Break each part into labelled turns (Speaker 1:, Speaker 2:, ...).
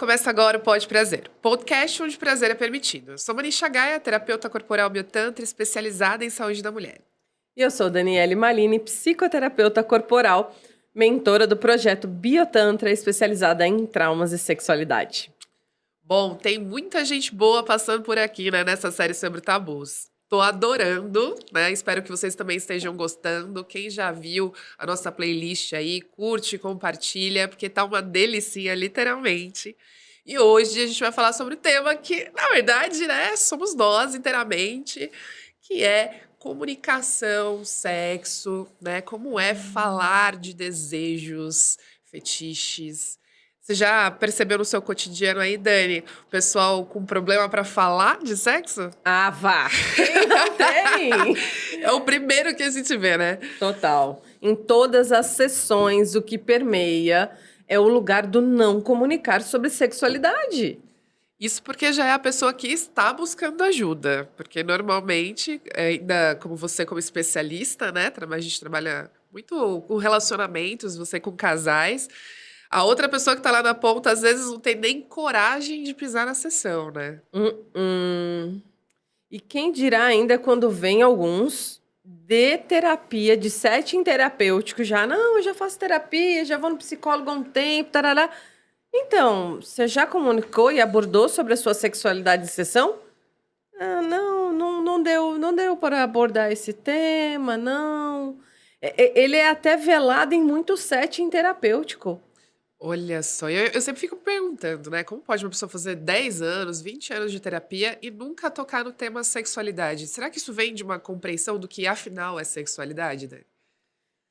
Speaker 1: começa agora o Pode Prazer, podcast onde prazer é permitido. Eu sou Manisha Gaia, terapeuta corporal biotantra especializada em saúde da mulher.
Speaker 2: E eu sou Daniele Malini, psicoterapeuta corporal, mentora do projeto Biotantra, especializada em traumas e sexualidade.
Speaker 1: Bom, tem muita gente boa passando por aqui, né, nessa série sobre tabus. Tô adorando, né? Espero que vocês também estejam gostando. Quem já viu a nossa playlist aí, curte, compartilha, porque tá uma delicinha, literalmente. E hoje a gente vai falar sobre o tema que, na verdade, né, somos nós inteiramente, que é comunicação, sexo, né? Como é falar de desejos, fetiches. Você já percebeu no seu cotidiano aí, Dani, o pessoal com problema pra falar de sexo?
Speaker 2: Ah, vá! Quem não tem?
Speaker 1: É o primeiro que a gente vê, né?
Speaker 2: Total. Em todas as sessões, o que permeia é o lugar do não comunicar sobre sexualidade.
Speaker 1: Isso porque já é a pessoa que está buscando ajuda. Porque normalmente, ainda como você como especialista, né? A gente trabalha muito com relacionamentos, você com casais. A outra pessoa que tá lá na ponta, às vezes, não tem nem coragem de pisar na sessão, né?
Speaker 2: E quem dirá ainda quando vem alguns de terapia, de setting terapêutico, já, não, eu já faço terapia, já vou no psicólogo há um tempo, tarará. Então, você já comunicou e abordou sobre a sua sexualidade em sessão? Ah, não deu para abordar esse tema, não. Ele é até velado em muito setting terapêutico.
Speaker 1: Olha só, eu sempre fico me perguntando, né? Como pode uma pessoa fazer 10 anos, 20 anos de terapia e nunca tocar no tema sexualidade? Será que isso vem de uma compreensão do que afinal é sexualidade, né?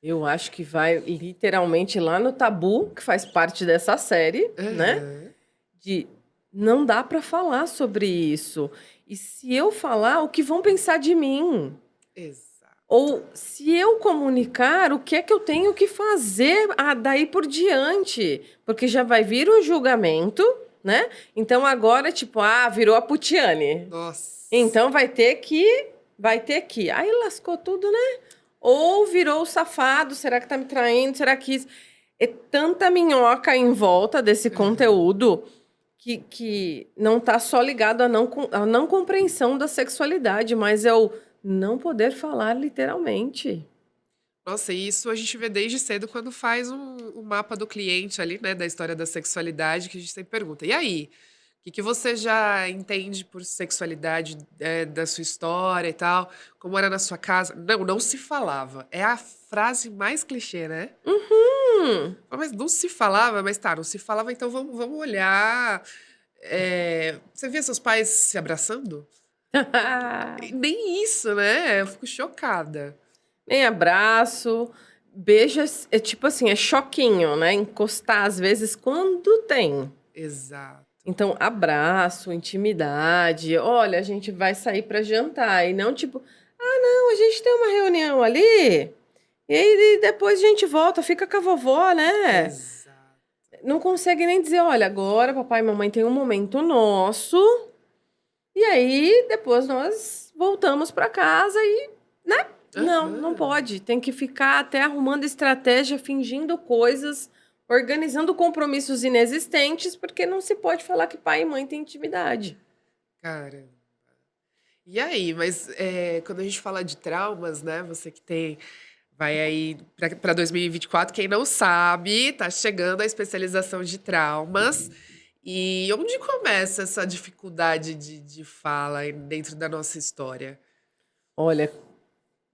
Speaker 2: Eu acho que vai literalmente lá no tabu, que faz parte dessa série, né?
Speaker 1: Aham.
Speaker 2: De não dá para falar sobre isso. E se eu falar, o que vão pensar de mim?
Speaker 1: Exato.
Speaker 2: Ou se eu comunicar, o que é que eu tenho que fazer daí por diante? Porque já vai vir o julgamento, né? Então agora, tipo, virou a Putiane.
Speaker 1: Nossa.
Speaker 2: Então vai ter que. Aí lascou tudo, né? Ou virou o safado, será que tá me traindo? Será que isso... É tanta minhoca em volta desse conteúdo que não tá só ligado à não compreensão da sexualidade, mas é o não poder falar literalmente.
Speaker 1: Nossa, e isso a gente vê desde cedo quando faz um mapa do cliente ali, né? Da história da sexualidade, que a gente sempre pergunta. E aí? O que você já entende por sexualidade da sua história e tal? Como era na sua casa? Não se falava. É a frase mais clichê, né? Mas não se falava, mas tá, não se falava, então vamos olhar. Você via seus pais se abraçando? Nem isso, né? Eu fico chocada.
Speaker 2: Nem abraço, beijo é tipo assim, é choquinho, né? Encostar às vezes quando tem.
Speaker 1: Exato.
Speaker 2: Então, abraço, intimidade. Olha, a gente vai sair para jantar. E não tipo, não, a gente tem uma reunião ali. E aí depois a gente volta, fica com a vovó, né?
Speaker 1: Exato.
Speaker 2: Não consegue nem dizer, olha, agora papai e mamãe tem um momento nosso. E aí depois nós voltamos para casa e, né? Não
Speaker 1: Aham.
Speaker 2: pode. Tem que ficar até arrumando estratégia, fingindo coisas, organizando compromissos inexistentes, porque não se pode falar que pai e mãe têm intimidade.
Speaker 1: Cara. E aí, mas quando a gente fala de traumas, né? Você que vai aí para 2024, quem não sabe, tá chegando a especialização de traumas. E onde começa essa dificuldade de fala aí dentro da nossa história?
Speaker 2: Olha,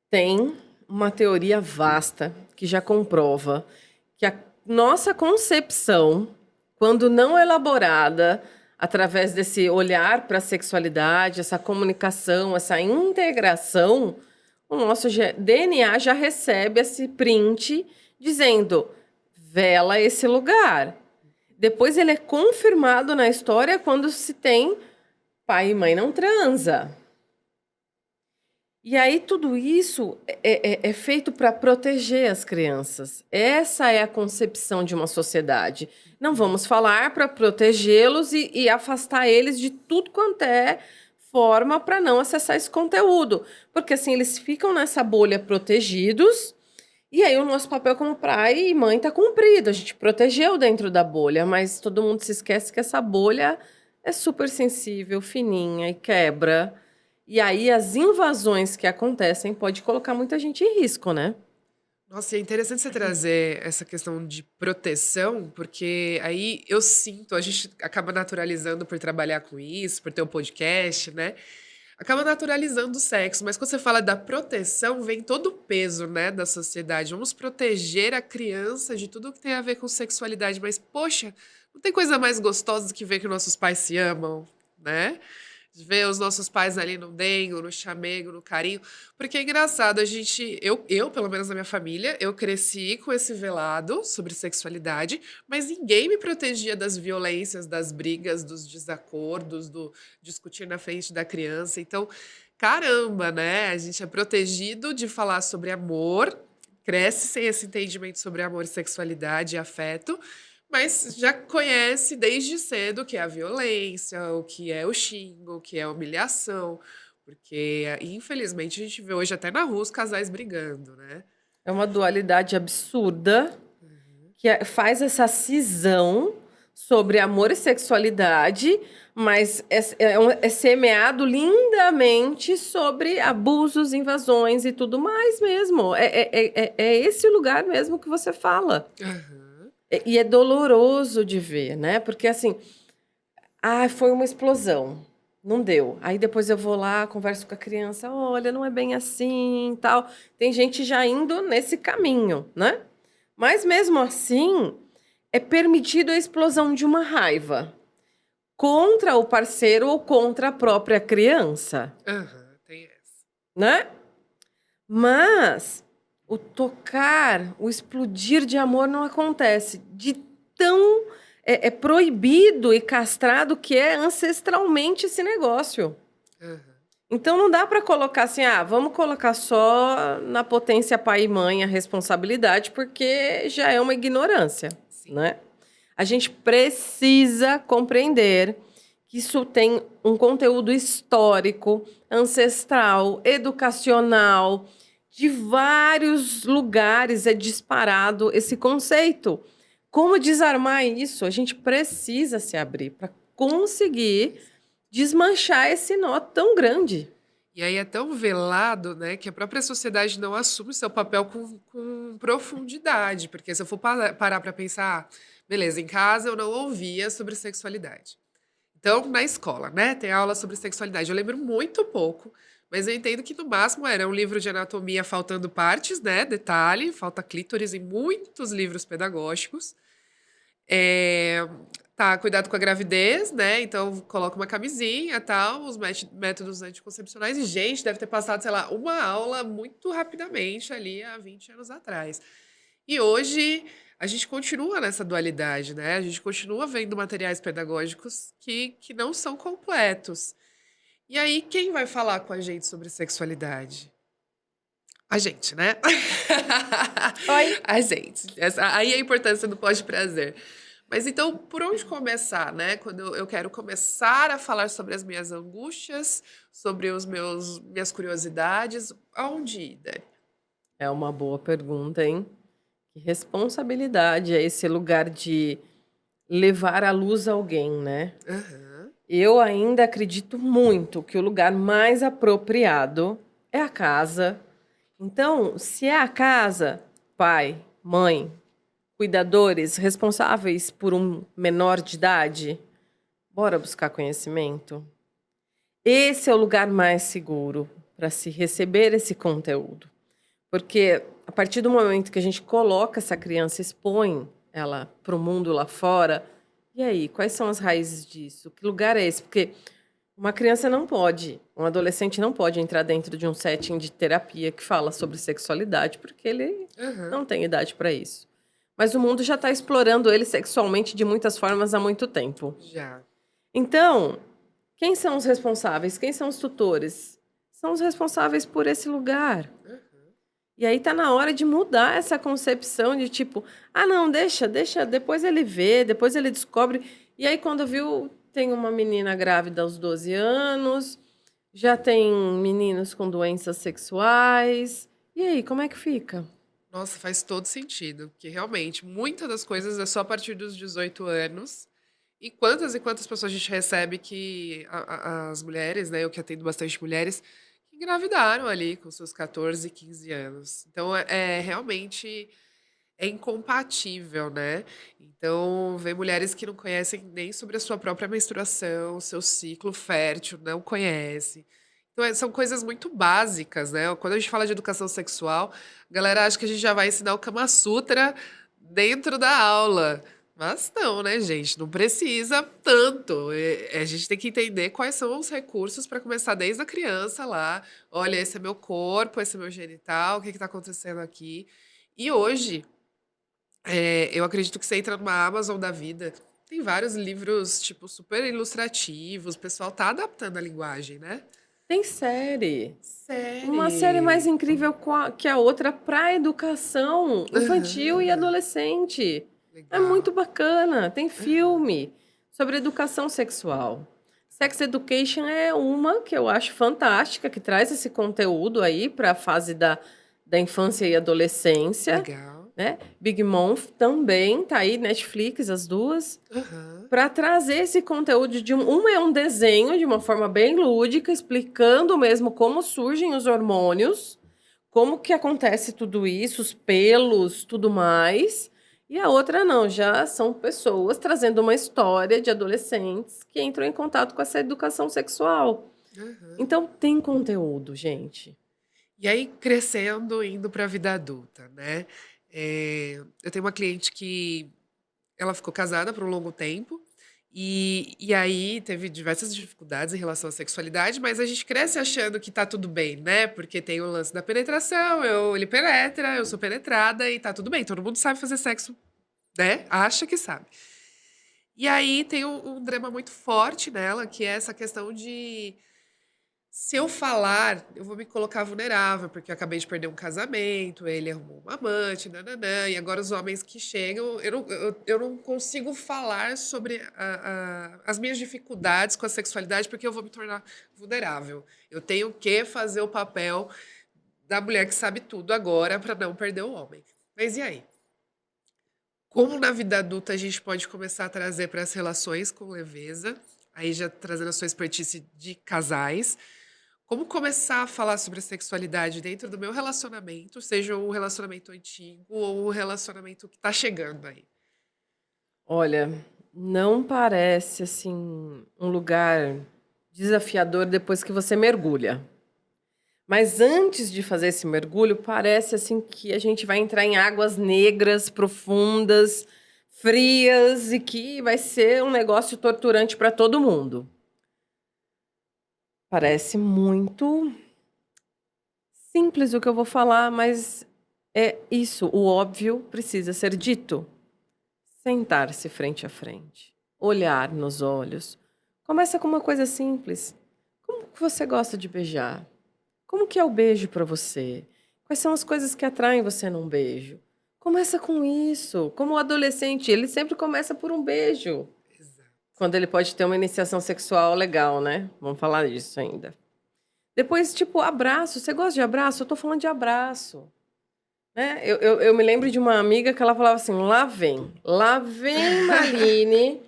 Speaker 2: tem uma teoria vasta que já comprova que a nossa concepção, quando não elaborada através desse olhar para a sexualidade, essa comunicação, essa integração, o nosso DNA já recebe esse print dizendo: vela esse lugar. Depois ele é confirmado na história quando se tem pai e mãe não transa. E aí tudo isso é feito para proteger as crianças. Essa é a concepção de uma sociedade. Não vamos falar para protegê-los e afastar eles de tudo quanto é forma para não acessar esse conteúdo. Porque assim, eles ficam nessa bolha protegidos E aí o nosso papel como pai e mãe tá cumprido. A gente protegeu dentro da bolha, mas todo mundo se esquece que essa bolha é super sensível, fininha e quebra. E aí as invasões que acontecem pode colocar muita gente em risco, né?
Speaker 1: Nossa, e é interessante você trazer essa questão de proteção, porque aí eu sinto, a gente acaba naturalizando por trabalhar com isso, por ter um podcast, né? Acaba naturalizando o sexo, mas quando você fala da proteção, vem todo o peso, né, da sociedade. Vamos proteger a criança de tudo que tem a ver com sexualidade, mas poxa, não tem coisa mais gostosa do que ver que nossos pais se amam, né? De ver os nossos pais ali no dengo, no chamego, no carinho. Porque é engraçado, pelo menos na minha família, eu cresci com esse velado sobre sexualidade, mas ninguém me protegia das violências, das brigas, dos desacordos, do discutir na frente da criança. Então, caramba, né? A gente é protegido de falar sobre amor, cresce sem esse entendimento sobre amor, sexualidade e afeto. Mas já conhece desde cedo o que é a violência, o que é o xingo, o que é a humilhação, porque infelizmente a gente vê hoje até na rua os casais brigando, né?
Speaker 2: É uma dualidade absurda que faz essa cisão sobre amor e sexualidade, mas é semeado lindamente sobre abusos, invasões e tudo mais mesmo. É esse lugar mesmo que você fala.
Speaker 1: Aham.
Speaker 2: E é doloroso de ver, né? Porque assim, foi uma explosão. Não deu. Aí depois eu vou lá, converso com a criança, olha, não é bem assim, tal. Tem gente já indo nesse caminho, né? Mas mesmo assim, é permitido a explosão de uma raiva contra o parceiro ou contra a própria criança,
Speaker 1: Aham, tem essa.
Speaker 2: né? Mas o tocar, o explodir de amor não acontece. De tão é proibido e castrado que é ancestralmente esse negócio.
Speaker 1: Aham,
Speaker 2: Então não dá para colocar assim, vamos colocar só na potência pai e mãe a responsabilidade, porque já é uma ignorância,
Speaker 1: sim.
Speaker 2: né? A gente precisa compreender que isso tem um conteúdo histórico, ancestral, educacional, de vários lugares é disparado esse conceito. Como desarmar isso? A gente precisa se abrir para conseguir desmanchar esse nó tão grande.
Speaker 1: E aí é tão velado, né, que a própria sociedade não assume seu papel com profundidade, porque se eu for parar para pensar, beleza, em casa eu não ouvia sobre sexualidade. Então, na escola, né, tem aula sobre sexualidade. Eu lembro muito pouco, mas eu entendo que no máximo era um livro de anatomia faltando partes, né, detalhe, falta clítoris em muitos livros pedagógicos. É, tá, cuidado com a gravidez, né? Então coloca uma camisinha, tal, os métodos anticoncepcionais. E, gente, deve ter passado, sei lá, uma aula muito rapidamente ali há 20 anos atrás. E hoje a gente continua nessa dualidade, né? A gente continua vendo materiais pedagógicos que não são completos. E aí, quem vai falar com a gente sobre sexualidade? A gente, né?
Speaker 2: Oi?
Speaker 1: A gente. Aí a importância do pós-prazer. Mas então, por onde começar, né? Quando eu quero começar a falar sobre as minhas angústias, sobre minhas curiosidades, aonde ir, Dani?
Speaker 2: É uma boa pergunta, hein? Que responsabilidade é esse lugar de levar à luz alguém, né?
Speaker 1: Aham,
Speaker 2: Eu ainda acredito muito que o lugar mais apropriado é a casa. Então, se é a casa, pai, mãe, cuidadores responsáveis por um menor de idade, bora buscar conhecimento. Esse é o lugar mais seguro para se receber esse conteúdo. Porque a partir do momento que a gente coloca essa criança, expõe ela para o mundo lá fora, e aí, quais são as raízes disso? Que lugar é esse? Porque uma criança não pode, um adolescente não pode entrar dentro de um setting de terapia que fala sobre sexualidade, porque ele
Speaker 1: aham,
Speaker 2: não tem idade para isso. Mas o mundo já está explorando ele sexualmente de muitas formas há muito tempo.
Speaker 1: já.
Speaker 2: Então, quem são os responsáveis? Quem são os tutores? São os responsáveis por esse lugar.
Speaker 1: Aham.
Speaker 2: E aí tá na hora de mudar essa concepção de tipo, não, deixa, depois ele vê, depois ele descobre. E aí quando viu, tem uma menina grávida aos 12 anos, já tem meninos com doenças sexuais. E aí, como é que fica?
Speaker 1: Nossa, faz todo sentido, porque realmente muitas das coisas é só a partir dos 18 anos. E quantas pessoas a gente recebe que as mulheres, né, eu que atendo bastante mulheres, que engravidaram ali com seus 14, 15 anos. Então realmente é incompatível, né? Então, vem mulheres que não conhecem nem sobre a sua própria menstruação, seu ciclo fértil, não conhecem. Então, são coisas muito básicas, né? Quando a gente fala de educação sexual, a galera acha que a gente já vai ensinar o Kama Sutra dentro da aula. Mas não, né, gente? Não precisa tanto. A gente tem que entender quais são os recursos para começar desde a criança lá. Olha, esse é meu corpo, esse é meu genital, o que está acontecendo aqui? E hoje, eu acredito que você entra numa Amazon da vida, tem vários livros, tipo, super ilustrativos, o pessoal tá adaptando a linguagem, né?
Speaker 2: Tem série. Uma série mais
Speaker 1: Série.
Speaker 2: incrível que a outra para educação infantil e
Speaker 1: Aham,
Speaker 2: adolescente. É muito
Speaker 1: legal.
Speaker 2: bacana. Tem
Speaker 1: Aham,
Speaker 2: filme sobre educação sexual. Sex Education é uma que eu acho fantástica, que traz esse conteúdo aí para a fase da infância e adolescência,
Speaker 1: legal.
Speaker 2: né? Big Mouth também, tá aí, Netflix, as duas
Speaker 1: Aham,
Speaker 2: para trazer esse conteúdo um é um desenho de uma forma bem lúdica, explicando mesmo como surgem os hormônios, como que acontece tudo isso, os pelos, tudo mais. E a outra não, já são pessoas trazendo uma história de adolescentes que entram em contato com essa educação sexual.
Speaker 1: aham.
Speaker 2: Então tem conteúdo, gente.
Speaker 1: E aí, crescendo, indo para a vida adulta, né? Eu tenho uma cliente que ela ficou casada por um longo tempo. E aí teve diversas dificuldades em relação à sexualidade, mas a gente cresce achando que tá tudo bem, né? Porque tem o lance da penetração, ele penetra, eu sou penetrada e tá tudo bem. Todo mundo sabe fazer sexo, né? Acha que sabe. E aí tem um drama muito forte nela, que é essa questão de se eu falar, eu vou me colocar vulnerável, porque eu acabei de perder um casamento, ele arrumou uma amante, nananã, e agora os homens que chegam, eu não consigo falar sobre as minhas dificuldades com a sexualidade, porque eu vou me tornar vulnerável. Eu tenho que fazer o papel da mulher que sabe tudo agora para não perder o homem. Mas e aí? Como na vida adulta a gente pode começar a trazer para as relações com leveza, aí já trazendo a sua expertise de casais, como começar a falar sobre sexualidade dentro do meu relacionamento, seja um relacionamento antigo ou um relacionamento que tá chegando aí?
Speaker 2: Olha, não parece assim um lugar desafiador depois que você mergulha. Mas antes de fazer esse mergulho, parece assim que a gente vai entrar em águas negras, profundas, frias e que vai ser um negócio torturante para todo mundo. Parece muito simples o que eu vou falar, mas é isso, o óbvio precisa ser dito. Sentar-se frente a frente, olhar nos olhos. Começa com uma coisa simples. Como que você gosta de beijar? Como que é o beijo para você? Quais são as coisas que atraem você num beijo? Começa com isso. Como o adolescente, ele sempre começa por um beijo.
Speaker 1: Exato.
Speaker 2: Quando ele pode ter uma iniciação sexual legal, né? Vamos falar disso ainda. Depois, tipo, abraço. Você gosta de abraço? Eu tô falando de abraço. Né? Eu me lembro de uma amiga que ela falava assim: lá vem Maline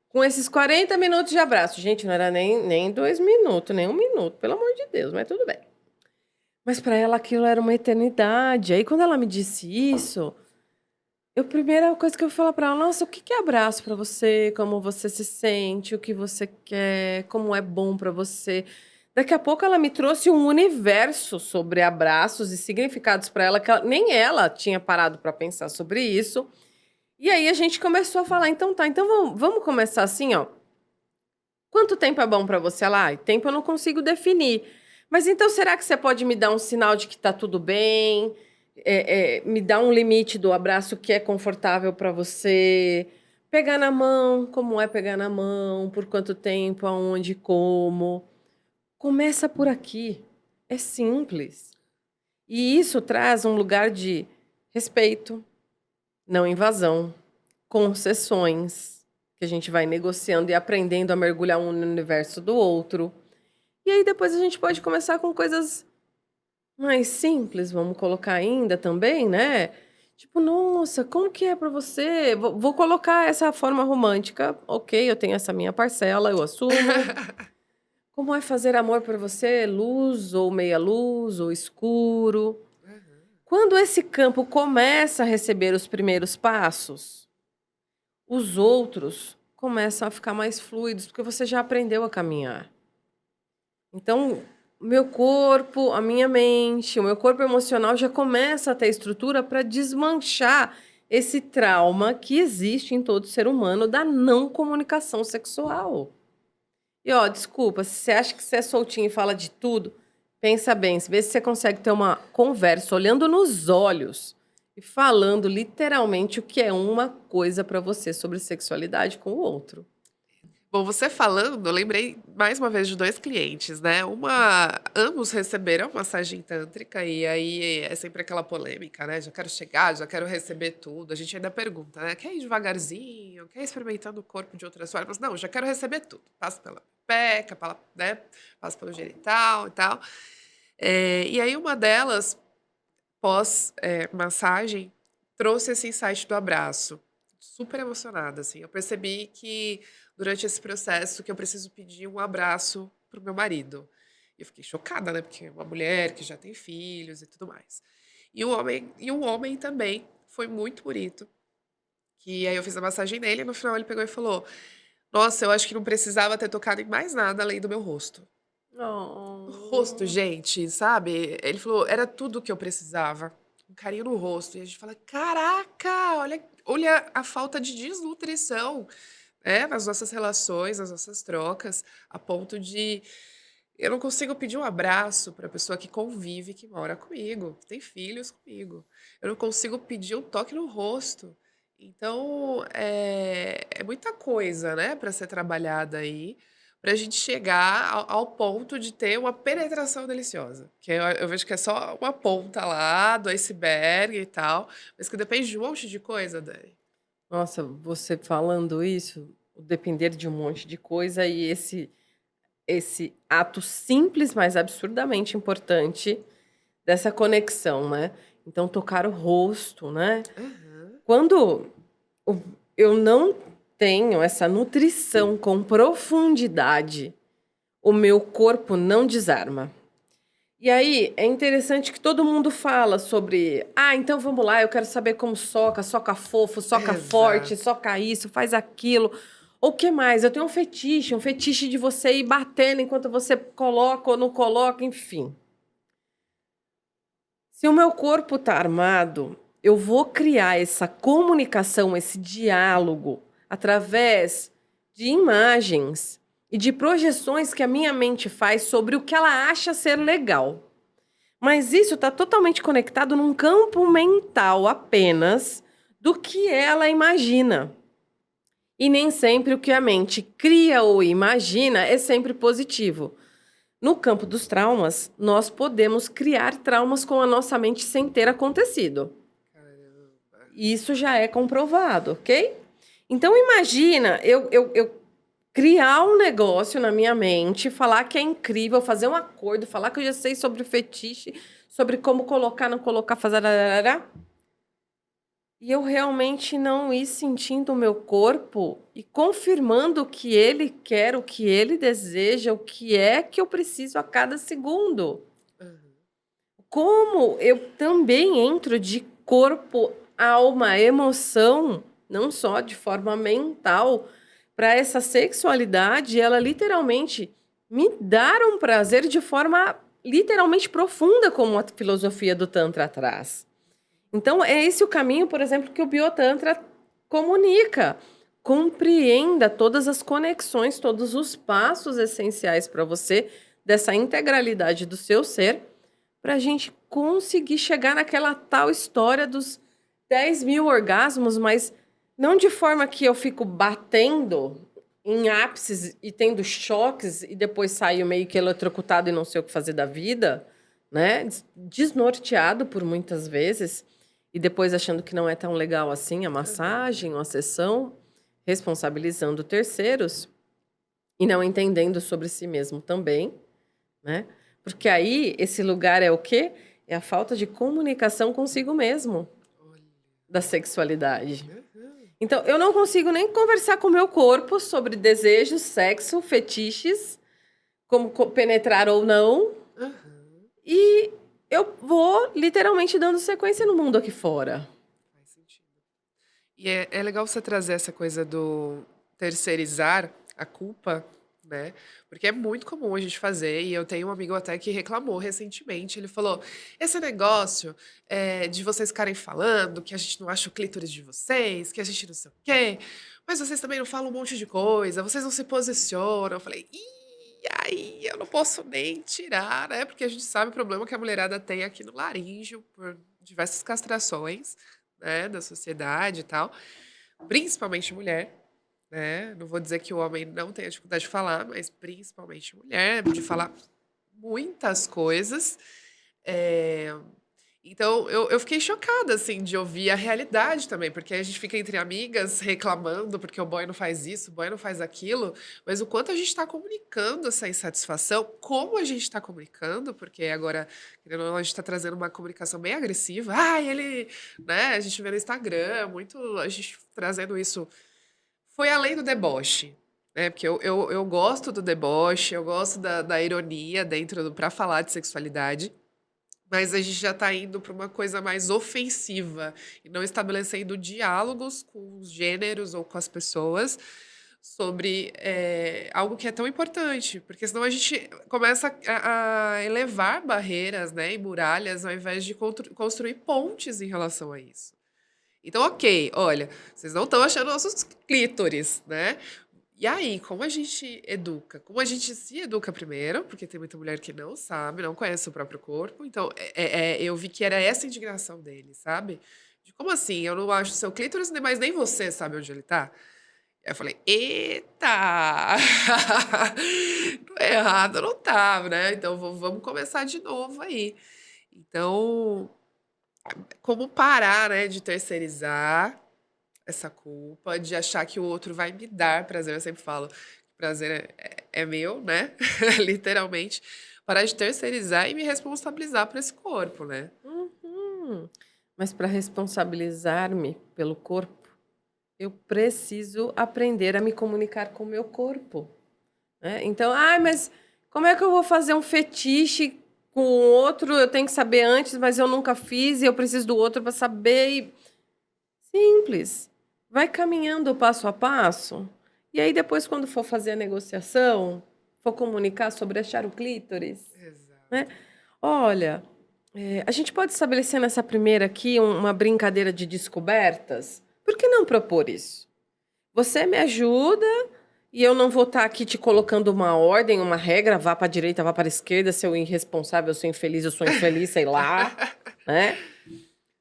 Speaker 2: com esses 40 minutos de abraço. Gente, não era nem 2 minutos, nem 1 minuto, pelo amor de Deus, mas tudo bem. Mas para ela aquilo era uma eternidade. Aí quando ela me disse isso, a primeira coisa que eu falei para ela, nossa, o que que é abraço para você? Como você se sente? O que você quer? Como é bom para você? Daqui a pouco ela me trouxe um universo sobre abraços e significados para ela que nem ela tinha parado para pensar sobre isso. E aí a gente começou a falar, então tá, então vamos começar assim, ó. Quanto tempo é bom para você? Ela, tempo eu não consigo definir. Mas então será que você pode me dar um sinal de que tá tudo bem? Me dar um limite do abraço que é confortável para você? Pegar na mão, como é pegar na mão? Por quanto tempo? Aonde? Como? Começa por aqui. É simples. E isso traz um lugar de respeito, não invasão, concessões, que a gente vai negociando e aprendendo a mergulhar um no universo do outro. E aí depois a gente pode começar com coisas mais simples, vamos colocar ainda também, né? Tipo, nossa, como que é pra você? Vou colocar essa forma romântica. Ok, eu tenho essa minha parcela, eu assumo. Como é fazer amor pra você? Luz ou meia luz ou escuro?
Speaker 1: Aham.
Speaker 2: Quando esse campo começa a receber os primeiros passos, os outros começam a ficar mais fluidos, porque você já aprendeu a caminhar. Então, o meu corpo, a minha mente, o meu corpo emocional já começa a ter estrutura para desmanchar esse trauma que existe em todo ser humano da não comunicação sexual. E ó, desculpa, se você acha que você é soltinho e fala de tudo, pensa bem, vê se você consegue ter uma conversa olhando nos olhos e falando literalmente o que é uma coisa para você sobre sexualidade com o outro.
Speaker 1: Bom, você falando, eu lembrei mais uma vez de 2 clientes, né, ambos receberam massagem tântrica e aí é sempre aquela polêmica, né, já quero chegar, já quero receber tudo, a gente ainda pergunta, né, quer ir devagarzinho, quer ir experimentando o corpo de outras formas? Não, já quero receber tudo, passo pela peca, né, passo pelo genital e tal. E aí uma delas, pós, massagem, trouxe esse insight do abraço. Super emocionada, assim. Eu percebi que durante esse processo que eu preciso pedir um abraço pro meu marido. E eu fiquei chocada, né? Porque é uma mulher que já tem filhos e tudo mais. E um homem também foi muito bonito. Que aí eu fiz a massagem nele e no final ele pegou e falou: Nossa, eu acho que não precisava ter tocado em mais nada além do meu rosto. O rosto,
Speaker 2: Oh.
Speaker 1: gente, sabe? Ele falou, era tudo que eu precisava. Um carinho no rosto. E a gente fala, caraca, olha a falta de desnutrição, né, nas nossas relações, nas nossas trocas, a ponto de eu não consigo pedir um abraço para a pessoa que convive, que mora comigo, que tem filhos comigo. Eu não consigo pedir um toque no rosto. Então, é muita coisa, né, para ser trabalhada aí, para a gente chegar ao ponto de ter uma penetração deliciosa. Que eu vejo que é só uma ponta lá do iceberg e tal, mas que depende de um monte de coisa, Dani.
Speaker 2: Nossa, você falando isso, o depender de um monte de coisa e esse ato simples, mas absurdamente importante dessa conexão, né? Então, tocar o rosto, né?
Speaker 1: Aham.
Speaker 2: Quando o- eu não tenho essa nutrição com profundidade, o meu corpo não desarma. E aí, é interessante que todo mundo fala sobre, então vamos lá, eu quero saber como soca, soca fofo, soca forte,
Speaker 1: Exato.
Speaker 2: soca isso, faz aquilo. Ou o que mais? Eu tenho um fetiche de você ir batendo enquanto você coloca ou não coloca, enfim. Se o meu corpo tá armado, eu vou criar essa comunicação, esse diálogo, através de imagens e de projeções que a minha mente faz sobre o que ela acha ser legal. Mas isso está totalmente conectado num campo mental apenas do que ela imagina. E nem sempre o que a mente cria ou imagina é sempre positivo. No campo dos traumas, nós podemos criar traumas com a nossa mente sem ter acontecido.
Speaker 1: Caramba.
Speaker 2: Isso já é comprovado, ok? Então imagina eu criar um negócio na minha mente, falar que é incrível, fazer um acordo, falar que eu já sei sobre fetiche, sobre como colocar, não colocar, fazer. E eu realmente não ir sentindo o meu corpo e confirmando o que ele quer, o que ele deseja, o que é que eu preciso a cada segundo.
Speaker 1: Aham.
Speaker 2: Como eu também entro de corpo, alma, emoção, não só de forma mental, para essa sexualidade, ela literalmente me dar um prazer de forma literalmente profunda, como a filosofia do Tantra traz. Então, é esse o caminho, por exemplo, que o Biotantra comunica. Compreenda todas as conexões, todos os passos essenciais para você, dessa integralidade do seu ser, para a gente conseguir chegar naquela tal história dos 10.000 orgasmos, mas não de forma que eu fico batendo em ápices e tendo choques e depois saio meio que eletrocutado e não sei o que fazer da vida, né? Desnorteado por muitas vezes e depois achando que não é tão legal assim a
Speaker 1: Aham.
Speaker 2: massagem ou a sessão, responsabilizando terceiros e não entendendo sobre si mesmo também, né? Porque aí esse lugar é o quê? é a falta de comunicação consigo mesmo
Speaker 1: Olha.
Speaker 2: da sexualidade.
Speaker 1: Aham.
Speaker 2: Então, eu não consigo nem conversar com o meu corpo sobre desejos, sexo, fetiches, como penetrar ou não,
Speaker 1: Aham.
Speaker 2: e eu vou literalmente dando sequência no mundo aqui fora.
Speaker 1: Faz sentido. E é legal você trazer essa coisa do terceirizar a culpa, né? Porque é muito comum a gente fazer, e eu tenho um amigo até que reclamou recentemente. Ele falou: esse negócio de vocês ficarem falando que a gente não acha o clítoris de vocês, que a gente não sei o quê, mas vocês também não falam um monte de coisa, vocês não se posicionam. Eu falei: ih, aí eu não posso nem tirar, né? Porque a gente sabe o problema que a mulherada tem aqui no laríngeo por diversas castrações, né, da sociedade e tal, principalmente mulher, né? Não vou dizer que o homem não tenha dificuldade de falar, mas principalmente mulher, de falar muitas coisas. É, então, eu fiquei chocada, assim, de ouvir a realidade também, porque a gente fica entre amigas reclamando porque o boy não faz isso, o boy não faz aquilo, mas o quanto a gente está comunicando essa insatisfação, como a gente está comunicando, porque agora, querendo ou não, a gente está trazendo uma comunicação bem agressiva. Ah, ele, né? A gente vê no Instagram, muito, a gente trazendo isso. Foi além do deboche, né? Porque eu gosto do deboche, eu gosto da ironia dentro do, para falar de sexualidade. Mas a gente já está indo para uma coisa mais ofensiva e não estabelecendo diálogos com os gêneros ou com as pessoas sobre algo que é tão importante, porque senão a gente começa a elevar barreiras, né, e muralhas ao invés de construir pontes em relação a isso. Então, ok, olha, vocês não estão achando nossos clítoris, né? E aí, como a gente educa? Como a gente se educa primeiro, porque tem muita mulher que não sabe, não conhece o próprio corpo. Então, eu vi que era essa indignação dele, sabe? De como assim? Eu não acho o seu clítoris, mas nem você sabe onde ele tá. Aí eu falei, eita! Errado não tá, né? Então, vamos começar de novo aí. Então, como parar, né, de terceirizar essa culpa, de achar que o outro vai me dar prazer. Eu sempre falo que prazer é meu, né? Literalmente. Parar de terceirizar e me responsabilizar por esse corpo, né?
Speaker 2: Uhum. Mas para responsabilizar-me pelo corpo, eu preciso aprender a me comunicar com o meu corpo, né? Então, mas como é que eu vou fazer um fetiche com o outro? Eu tenho que saber antes, mas eu nunca fiz e eu preciso do outro para saber. Simples. Vai caminhando passo a passo. E aí, depois, quando for fazer a negociação, for comunicar sobre achar o clítoris, né?
Speaker 1: Exato.
Speaker 2: Olha, a gente pode estabelecer nessa primeira aqui uma brincadeira de descobertas? Por que não propor isso? Você me ajuda e eu não vou estar aqui te colocando uma ordem, uma regra, vá para a direita, vá para a esquerda, se eu irresponsável, eu sou infeliz, sei lá, né?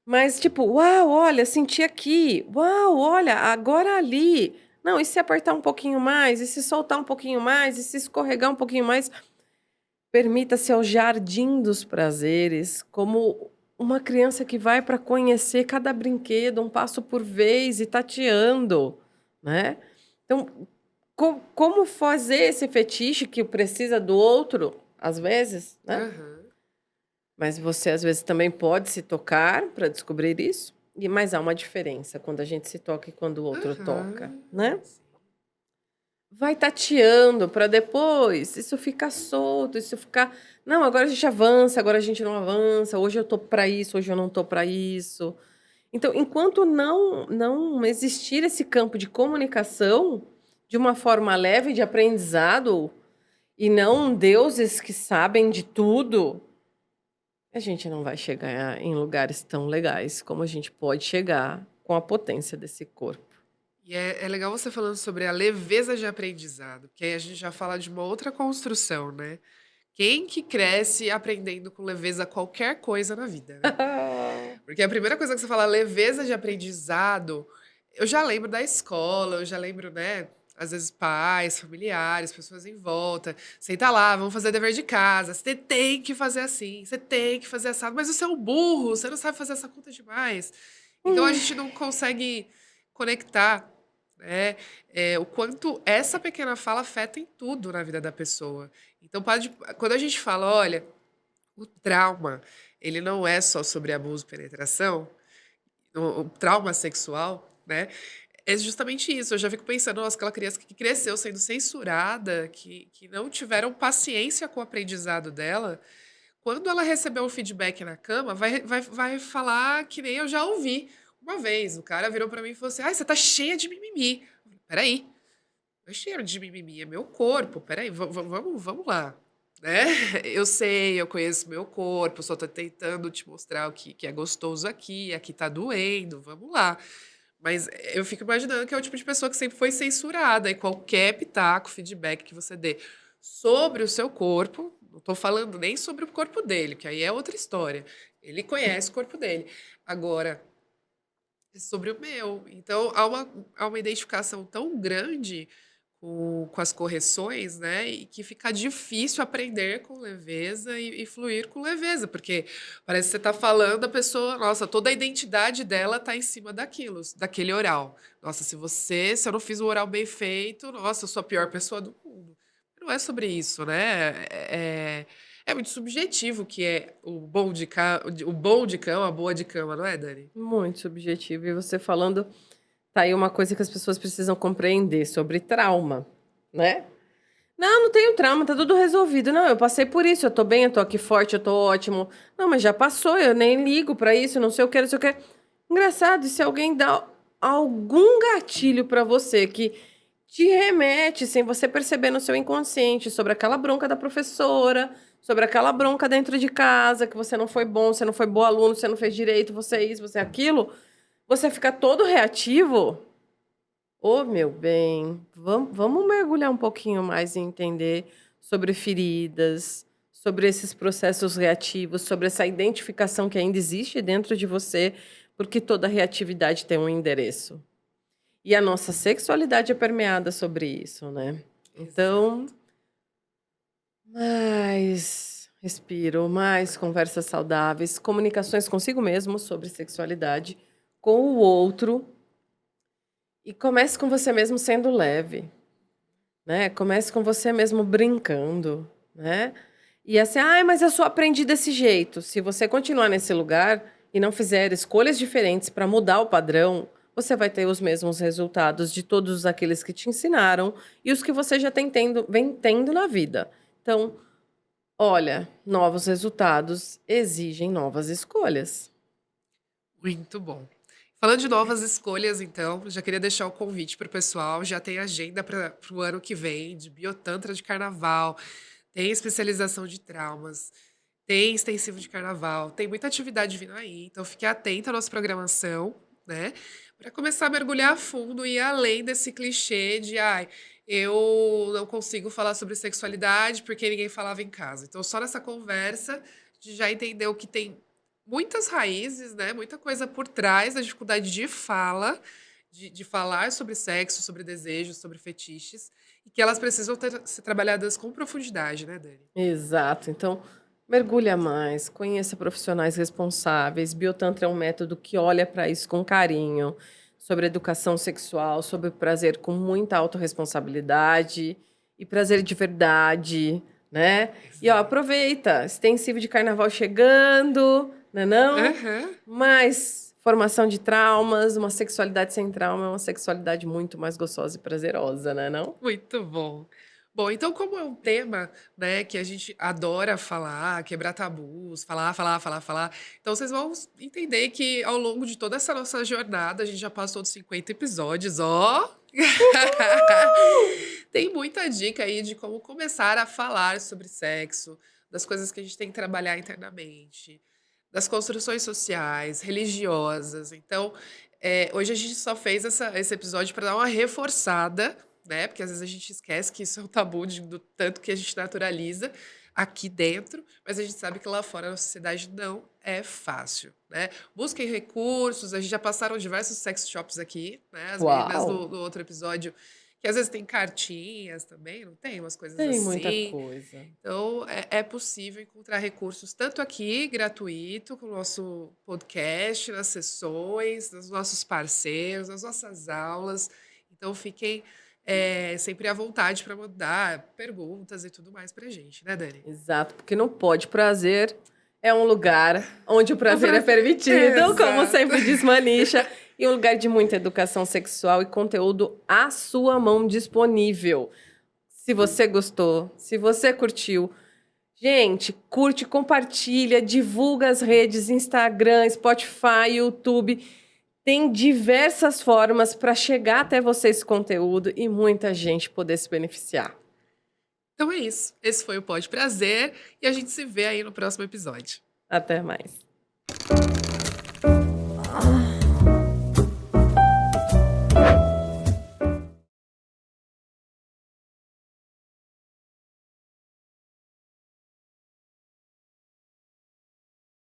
Speaker 2: Mas tipo: "Uau, olha, senti aqui. Uau, olha, agora ali. Não, e se apertar um pouquinho mais? E se soltar um pouquinho mais? E se escorregar um pouquinho mais?" Permita-se ao jardim dos prazeres, como uma criança que vai para conhecer cada brinquedo, um passo por vez e tateando, né. Então, como fazer esse fetiche que precisa do outro, às vezes, né.
Speaker 1: Aham.
Speaker 2: Mas você, às vezes, também pode se tocar para descobrir isso, mas há uma diferença quando a gente se toca e quando o outro toca,
Speaker 1: Aham.
Speaker 2: né.
Speaker 1: Sim.
Speaker 2: Vai tateando para depois isso ficar solto, isso ficar: "Não, agora a gente avança, agora a gente não avança, hoje eu tô para isso, hoje eu não tô para isso". Então, enquanto não existir esse campo de comunicação, de uma forma leve de aprendizado, e não deuses que sabem de tudo, a gente não vai chegar em lugares tão legais como a gente pode chegar com a potência desse corpo.
Speaker 1: E é legal você falando sobre a leveza de aprendizado, porque aí a gente já fala de uma outra construção, né? Quem que cresce aprendendo com leveza qualquer coisa na vida, né? Porque a primeira coisa que você fala, leveza de aprendizado, eu já lembro da escola, eu já lembro, né? Às vezes pais, familiares, pessoas em volta. Senta lá, vamos fazer dever de casa. Você tem que fazer assim, você tem que fazer assado. Mas você é um burro, você não sabe fazer essa conta demais. Então a gente não consegue conectar, né? O quanto essa pequena fala afeta em tudo na vida da pessoa. Então, quando a gente fala, olha, o trauma. ele não é só sobre abuso e penetração, o trauma sexual, né? É justamente isso. Eu já fico pensando, nossa, aquela criança que cresceu sendo censurada, que não tiveram paciência com o aprendizado dela, quando ela receber um feedback na cama, vai falar que nem eu já ouvi. Uma vez, o cara virou pra mim e falou assim: ai, você tá cheia de mimimi. Eu falei, peraí, não é cheio de mimimi, é meu corpo. Peraí, vamos lá. Né? Eu sei, eu conheço meu corpo, só tô tentando te mostrar o que é gostoso aqui tá doendo, vamos lá. Mas eu fico imaginando que é o tipo de pessoa que sempre foi censurada e qualquer pitaco, feedback que você dê sobre o seu corpo, não tô falando nem sobre o corpo dele, que aí é outra história. Ele conhece o corpo dele. Agora, é sobre o meu. Então, há uma identificação tão grande com as correções, né? E que fica difícil aprender com leveza e fluir com leveza, porque parece que você está falando, a pessoa, nossa, toda a identidade dela está em cima daquilo, daquele oral. Nossa, se eu não fiz um oral bem feito, nossa, eu sou a pior pessoa do mundo. Não é sobre isso, né? É muito subjetivo que é o bom de cama, a boa de cama, não é, Dani?
Speaker 2: Muito subjetivo. E você falando, tá aí uma coisa que as pessoas precisam compreender sobre trauma, né? Não, não tenho trauma, tá tudo resolvido. Não, eu passei por isso, eu tô bem, eu tô aqui forte, eu tô ótimo. Não, mas já passou, eu nem ligo pra isso, não sei o que, não sei o que. Engraçado, e se alguém dá algum gatilho pra você que te remete, sem você perceber no seu inconsciente, sobre aquela bronca da professora, sobre aquela bronca dentro de casa, que você não foi bom, você não foi bom aluno, você não fez direito, você é isso, você é aquilo, você fica todo reativo. Ô, meu bem, vamos mergulhar um pouquinho mais e entender sobre feridas, sobre esses processos reativos, sobre essa identificação que ainda existe dentro de você, porque toda reatividade tem um endereço. E a nossa sexualidade é permeada sobre isso, né? Então,
Speaker 1: Exato.
Speaker 2: mais respiro, mais conversas saudáveis, comunicações consigo mesmo sobre sexualidade, com o outro. E comece com você mesmo sendo leve, né? Comece com você mesmo brincando, né? E assim, ai, mas eu só aprendi desse jeito. Se você continuar nesse lugar e não fizer escolhas diferentes para mudar o padrão, você vai ter os mesmos resultados de todos aqueles que te ensinaram e os que você já vem tendo na vida. Então, olha, novos resultados exigem novas escolhas.
Speaker 1: Muito bom. Falando de novas escolhas, então, já queria deixar o convite para o pessoal. Já tem agenda para o ano que vem de biotantra de carnaval, tem especialização de traumas, tem extensivo de carnaval, tem muita atividade vindo aí. Então, fique atento à nossa programação, né? Para começar a mergulhar a fundo e ir além desse clichê de, ai, eu não consigo falar sobre sexualidade porque ninguém falava em casa. Então, só nessa conversa, a gente já entendeu que tem muitas raízes, né? Muita coisa por trás da dificuldade de fala, de falar sobre sexo, sobre desejos, sobre fetiches, e que elas precisam ser trabalhadas com profundidade, né, Dani?
Speaker 2: Exato. Então, mergulha mais, conheça profissionais responsáveis. Biotantra é um método que olha para isso com carinho, sobre educação sexual, sobre prazer com muita autorresponsabilidade e prazer de verdade, né? E ó,
Speaker 1: Exato.
Speaker 2: aproveita, extensivo de carnaval chegando, né não?
Speaker 1: Aham.
Speaker 2: Mais formação de traumas, uma sexualidade sem trauma é uma sexualidade muito mais gostosa e prazerosa, né não?
Speaker 1: Muito bom. Bom, então como é um tema, né, que a gente adora falar, quebrar tabus, falar, falar, falar, falar, então vocês vão entender que ao longo de toda essa nossa jornada, a gente já passou de 50 episódios, ó. Tem muita dica aí de como começar a falar sobre sexo, das coisas que a gente tem que trabalhar internamente, das construções sociais, religiosas. Então, hoje a gente só fez esse episódio para dar uma reforçada, né? Porque às vezes a gente esquece que isso é um tabu do tanto que a gente naturaliza aqui dentro, mas a gente sabe que lá fora na sociedade não é fácil, né? Busquem recursos, a gente já passaram diversos sex shops aqui, né? As meninas
Speaker 2: Uau!
Speaker 1: do outro episódio, que às vezes tem cartinhas também, não tem umas coisas
Speaker 2: Tem muita
Speaker 1: assim.
Speaker 2: coisa.
Speaker 1: Então, é possível encontrar recursos tanto aqui, gratuito, com o nosso podcast, nas sessões, nos nossos parceiros, nas nossas aulas. Então, fiquem sempre à vontade para mandar perguntas e tudo mais pra gente, né, Dani?
Speaker 2: Exato, porque não pode prazer é um lugar onde o prazer é permitido,
Speaker 1: Exato.
Speaker 2: como sempre diz Manisha, e um lugar de muita educação sexual e conteúdo à sua mão disponível. Se você gostou, se você curtiu, gente, curte, compartilha, divulga as redes, Instagram, Spotify, YouTube. Tem diversas formas para chegar até você esse conteúdo e muita gente poder se beneficiar.
Speaker 1: Então é isso. Esse foi o Pode Prazer e a gente se vê aí no próximo episódio.
Speaker 2: Até mais.